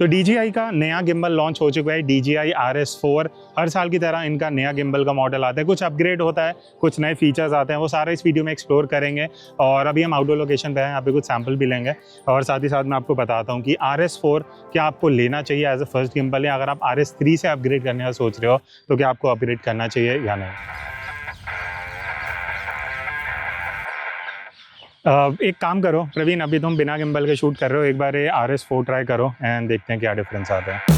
तो DJI का नया गिम्बल लॉन्च हो चुका है, DJI RS4। हर साल की तरह इनका नया गिम्बल का मॉडल आता है, कुछ अपग्रेड होता है, कुछ नए फीचर्स आते हैं, वो सारा इस वीडियो में एक्सप्लोर करेंगे। और अभी हम आउटडोर लोकेशन पे हैं, यहाँ पे कुछ सैंपल भी लेंगे और साथ ही साथ मैं आपको बताता हूँ कि RS4 क्या आपको लेना चाहिए एज अ फर्स्ट गिम्बल, या अगर आप RS3 से अपग्रेड करने का सोच रहे हो तो क्या आपको अपग्रेड करना चाहिए या नहीं। एक काम करो प्रवीण, अभी तुम बिना गिम्बल के शूट कर रहे हो, एक बार ये RS4 ट्राई करो एंड देखते हैं क्या डिफरेंस आता है।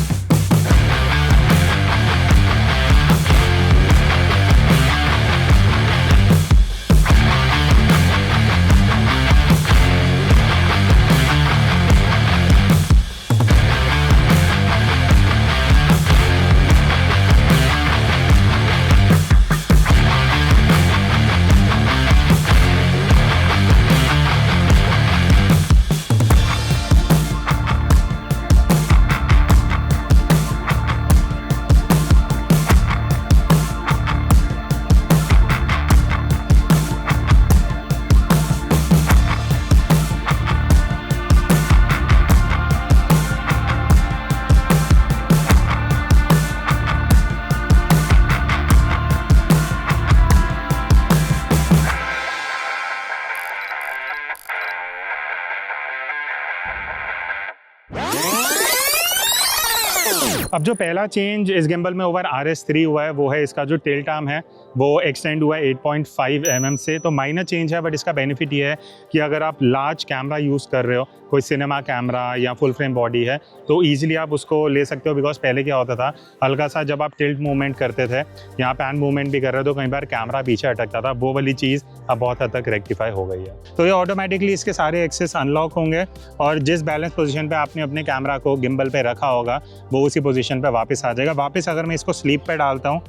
अब जो पहला चेंज इस गिम्बल में ओवर RS3 हुआ है वो है इसका जो टेल टार्म है वो एक्सटेंड हुआ है 8.5 mm से। तो माइनर चेंज है, बट इसका बेनिफिट ये है कि अगर आप लार्ज कैमरा यूज़ कर रहे हो, कोई सिनेमा कैमरा या फुल फ्रेम बॉडी है, तो ईजिली आप उसको ले सकते हो। बिकॉज पहले क्या होता था, हल्का सा जब आप टिल्ट मूवमेंट करते थे, यहाँ पैन मूवमेंट भी कर रहे हो, तो कई बार कैमरा पीछे अटकता था। वो वाली चीज़ अब बहुत हद तक रेक्टिफाई हो गई है। तो ये ऑटोमेटिकली इसके सारे एक्सेस अनलॉक होंगे और जिस बैलेंस पोजीशन पे आपने अपने कैमरा को गिम्बल पे रखा होगा वो उसी पोजीशन पे वापस आ जाएगा। वापस अगर मैं इसको स्लीप पे डालता हूँ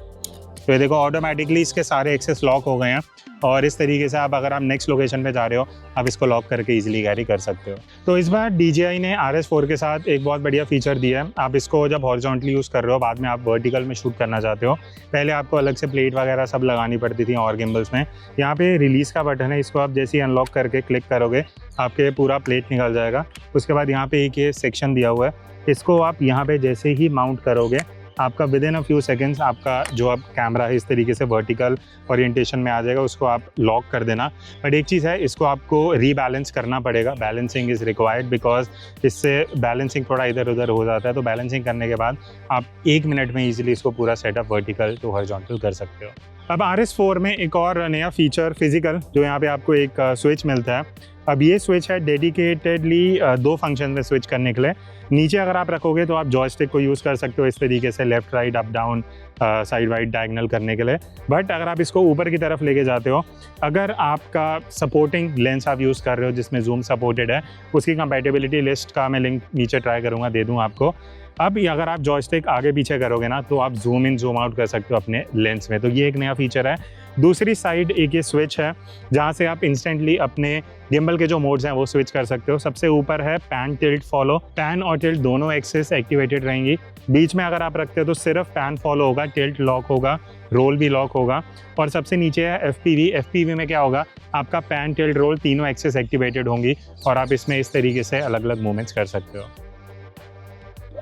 तो ये देखो ऑटोमेटिकली इसके सारे एक्सेस लॉक हो गए हैं। और इस तरीके से आप अगर आप नेक्स्ट लोकेशन पे जा रहे हो, आप इसको लॉक करके इजीली कैरी कर सकते हो। तो इस बार DJI ने RS4 के साथ एक बहुत बढ़िया फीचर दिया है। आप इसको जब हॉरिजॉन्टली यूज़ कर रहे हो, बाद में आप वर्टिकल में शूट करना चाहते हो, पहले आपको अलग से प्लेट वगैरह सब लगानी पड़ती थी और गिम्बल्स में। यहाँ पे रिलीज़ का बटन है, इसको आप जैसे ही अनलॉक करके क्लिक करोगे आपके पूरा प्लेट निकल जाएगा। उसके बाद यहाँ पे एक ये सेक्शन दिया हुआ है, इसको आप यहाँ पे जैसे ही माउंट करोगे आपका with in a few seconds आपका जो अब कैमरा है इस तरीके से वर्टिकल ओरिएंटेशन में आ जाएगा। उसको आप लॉक कर देना। बट एक चीज़ है, इसको आपको रीबैलेंस करना पड़ेगा। बैलेंसिंग इज़ रिक्वायर्ड बिकॉज इससे बैलेंसिंग थोड़ा इधर उधर हो जाता है। तो बैलेंसिंग करने के बाद आप 1 मिनट में ईजिली इसको पूरा सेटअप वर्टिकल टू हॉरिजॉन्टल कर सकते हो। अब RS4 में एक और नया फीचर फिजिकल, जो यहाँ पे आपको एक स्विच मिलता है। अब ये स्विच है डेडिकेटेडली 2 फंक्शन में स्विच करने के लिए। नीचे अगर आप रखोगे तो आप जॉयस्टिक को यूज़ कर सकते हो इस तरीके से, left right up down side wide diagonal करने के लिए। बट अगर आप इसको ऊपर की तरफ लेके जाते हो, अगर आपका सपोर्टिंग लेंस आप यूज़ कर रहे हो जिसमें जूम सपोर्टेड है, उसकी कंपैटिबिलिटी लिस्ट का मैं लिंक नीचे ट्राई करूँगा, दे दूँ आपको। अब अगर आप जॉयस्टिक आगे पीछे करोगे ना, तो आप जूम इन जूम आउट कर सकते हो अपने लेंस में। तो ये एक नया फीचर है। दूसरी साइड एक ये स्विच है जहाँ से आप इंस्टेंटली अपने गिम्बल के जो मोड्स हैं वो स्विच कर सकते हो। सबसे ऊपर है पैन टिल्ट फॉलो। पैन और टिल्ट दोनों एक्सेस एक्टिवेटेड रहेंगी। बीच में अगर आप रखते हो तो सिर्फ पैन फॉलो होगा, टिल्ट लॉक होगा, रोल भी लॉक होगा। और सबसे नीचे है FPV। FPV में क्या होगा, आपका पैन टिल्ट रोल तीनों एक्सेस एक्टिवेटेड होंगी और आप इसमें इस तरीके से अलग अलग मूवमेंट्स कर सकते हो।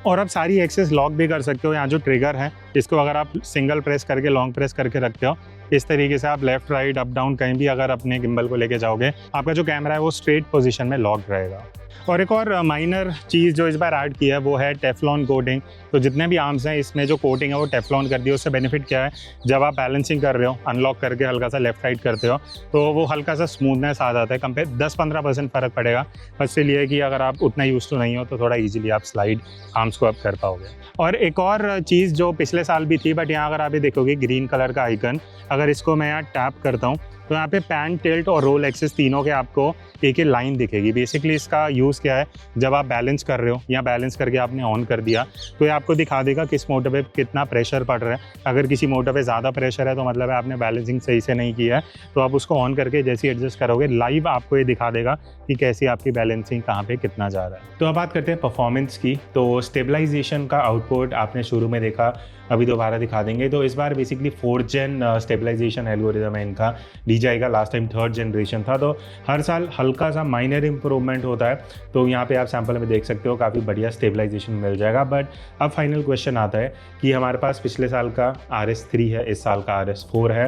और आप सारी एक्सेस लॉक भी कर सकते हो। यहाँ जो ट्रिगर है, इसको अगर आप सिंगल प्रेस करके लॉन्ग प्रेस करके रखते हो, इस तरीके से आप लेफ्ट राइट अप डाउन कहीं भी अगर अपने गिम्बल को लेके जाओगे, आपका जो कैमरा है वो स्ट्रेट पोजीशन में लॉक रहेगा। और एक और माइनर चीज़ जो इस बार ऐड की है वो है टेफ्लॉन कोटिंग। तो जितने भी आर्म्स हैं इसमें जो कोटिंग है वो टेफ्लॉन कर दी है। उससे बेनिफिट क्या है, जब आप बैलेंसिंग कर रहे हो, अनलॉक करके हल्का सा लेफ्ट राइट करते हो, तो वो हल्का सा स्मूथनेस आ जाता है। कंपेयर 10-15% फ़र्क पड़ेगा। बस इसलिए कि अगर आप उतना यूज़ तो नहीं हो तो थोड़ा ईजिली आप स्लाइड आर्म्स को आप कर पाओगे। और एक और चीज़ जो पिछले साल भी थी, बट यहाँ अगर आप ये देखोगे ग्रीन कलर का आइकन, अगर इसको मैं यहाँ टैप करता हूँ तो यहाँ पे पैन टिल्ट और रोल एक्सेस तीनों के आपको एक ही लाइन दिखेगी। बेसिकली इसका यूज़ क्या है, जब आप बैलेंस कर रहे हो या बैलेंस करके आपने ऑन कर दिया तो ये आपको दिखा देगा किस मोटर पे कितना प्रेशर पड़ रहा है। अगर किसी मोटर पे ज़्यादा प्रेशर है तो मतलब है आपने बैलेंसिंग सही से नहीं किया है। तो आप उसको ऑन करके जैसे ही एडजस्ट करोगे, लाइव आपको ये दिखा देगा कि कैसी आपकी बैलेंसिंग कहाँ पे कितना जा रहा है। तो अब बात करते हैं परफॉर्मेंस की। तो स्टेबलाइजेशन का आउटपुट आपने शुरू में देखा, अभी दोबारा दिखा देंगे। तो इस बार basically 4th Gen stabilisation algorithm है इनका। DJI का लास्ट टाइम 3rd जनरेशन था, तो हर साल हल्का सा माइनर इंप्रूवमेंट होता है। तो यहाँ पे आप सैंपल में देख सकते हो काफ़ी बढ़िया स्टेबलाइजेशन मिल जाएगा। बट अब फाइनल क्वेश्चन आता है कि हमारे पास पिछले साल का RS3 है, इस साल का RS4 है।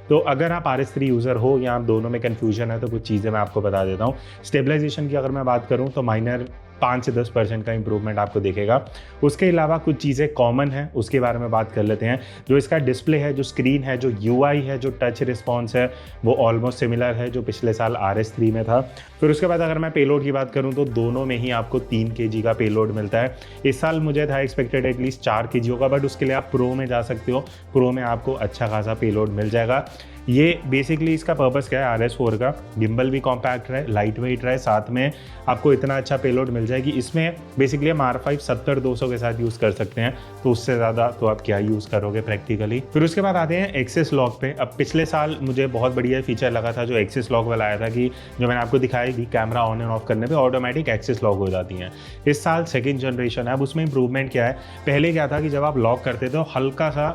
तो अगर आप RS3 यूज़र हो या आप दोनों में कन्फ्यूजन है तो कुछ चीज़ें मैं आपको बता देता हूँ। स्टेबलाइजेशन की अगर मैं बात करूँ तो माइनर 5 से 10% का इंप्रूवमेंट आपको दिखेगा। उसके अलावा कुछ चीज़ें कॉमन हैं, उसके बारे में बात कर लेते हैं। जो इसका डिस्प्ले है, जो स्क्रीन है, जो UI है, जो टच रिस्पॉन्स है, वो ऑलमोस्ट सिमिलर है जो पिछले साल RS3 में था। फिर उसके बाद अगर मैं पेलोड की बात करूँ तो दोनों में ही आपको 3 kg का पेलोड मिलता है। इस साल मुझे था एक्सपेक्टेड एटलीस्ट 4 kg होगा, बट उसके लिए आप प्रो में जा सकते हो। प्रो में आपको अच्छा खासा पेलोड मिल जाएगा। ये बेसिकली इसका पर्पस क्या है, RS4 का गिम्बल भी कॉम्पैक्ट रहे, लाइट वेट रहे, साथ में आपको इतना अच्छा पेलोड मिल जाएगी। इसमें बेसिकली हम R5 70-200 के साथ यूज़ कर सकते हैं, तो उससे ज़्यादा तो आप क्या यूज़ करोगे प्रैक्टिकली। फिर उसके बाद आते हैं एक्सेस लॉक पे। अब पिछले साल मुझे बहुत बढ़िया फीचर लगा था जो एक्सेस लॉक वाला आया था, कि जो मैंने आपको दिखाई थी कैमरा ऑन एंड ऑफ करने पर ऑटोमेटिक एक्सेस लॉक हो जाती हैं। इस साल 2nd जनरेशन है। अब उसमें इंप्रूवमेंट क्या है, पहले क्या था कि जब आप लॉक करते थे तो हल्का सा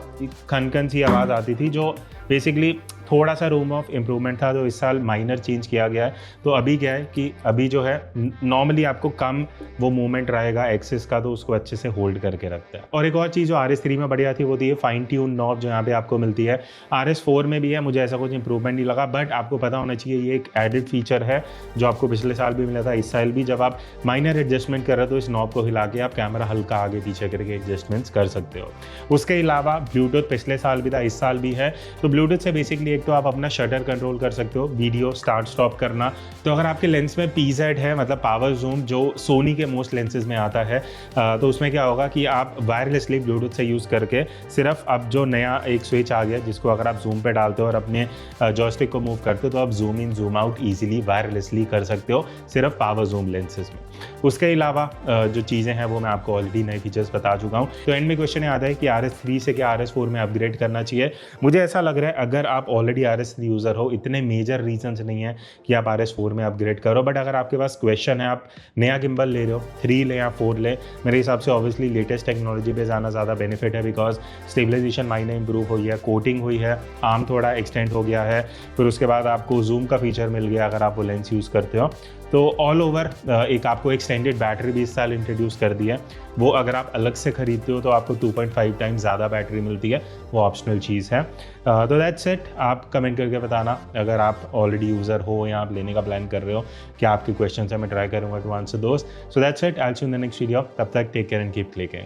खनखन सी आवाज़ आती थी, जो बेसिकली थोड़ा सा रूम ऑफ इम्प्रूवमेंट था। तो इस साल माइनर चेंज किया गया है। तो अभी क्या है कि अभी जो है नॉर्मली आपको कम वो मूवमेंट रहेगा एक्सेस का, तो उसको अच्छे से होल्ड करके रखता है। और एक और चीज़ जो RS3 में बढ़िया थी वो थी फाइन ट्यून नॉब, जो यहाँ पे आपको मिलती है। RS4 में भी है, मुझे ऐसा कुछ इंप्रूवमेंट नहीं लगा, बट आपको पता होना चाहिए ये एक एडिड फीचर है जो आपको पिछले साल भी मिला था, इस साल भी। जब आप माइनर एडजस्टमेंट कर रहे हो तो इस नॉब को हिला के आप कैमरा हल्का आगे पीछे करके एडजस्टमेंट्स कर सकते हो। उसके अलावा ब्लूटूथ पिछले साल भी था, इस साल भी है। तो ब्लूटूथ से बेसिकली एक तो आप अपना शटर कंट्रोल कर सकते हो, वीडियो स्टार्ट स्टॉप करना। तो अगर आपके लेंस में PZ है, मतलब पावर जूम, जो सोनी के मोस्ट लेंसेज में आता है, तो उसमें क्या होगा कि आप वायरलेसली ब्लूटूथ से यूज़ करके सिर्फ अब जो नया एक स्विच आ गया जिसको अगर आप जूम पे डालते हो और अपने जॉयस्टिक को मूव करते हो तो आप zoom in zoom out easily wirelessly कर सकते हो सिर्फ पावर जूम लेंसेज में। उसके अलावा जो चीज़ें हैं वो मैं आपको ऑलरेडी नए फीचर्स बता चुका हूँ। तो एंड में क्वेश्चन आता है कि RS3 से क्या RS4 में अपग्रेड करना चाहिए। मुझे ऐसा लग रहा है अगर आप ऑलरेडी RS3 यूज़र हो, इतने मेजर रीजंस नहीं है कि आप RS4 में अपग्रेड करो। बट अगर आपके पास क्वेश्चन है, आप नया गिम्बल ले रहे हो, 3 ले या 4 ले, मेरे हिसाब से ऑब्वियसली लेटेस्ट टेक्नोलॉजी पे जाना ज़्यादा बेनिफिट है, बिकॉज स्टेबलाइजेशन माइनर इंप्रूव हुई है, कोटिंग हुई है, आर्म थोड़ा एक्सटेंड हो गया है। फिर उसके बाद आपको जूम का फीचर मिल गया अगर आप वो लेंस यूज़ करते हो। तो ऑल ओवर एक आपको एक्सटेंडेड बैटरी भी इस साल इंट्रोड्यूस कर दी है। वो अगर आप अलग से खरीदते हो तो आपको 2.5 टाइम्स ज़्यादा बैटरी मिलती है, वो ऑप्शनल चीज़ है। तो दैट्स इट। आप कमेंट करके बताना अगर आप ऑलरेडी यूज़र हो या आप लेने का प्लान कर रहे हो, क्या आपके क्वेश्चन है, मैं ट्राई करूँगा टू आंसर दोस्त। So that's it, I will see you in the next video. तब तक take care and keep clicking.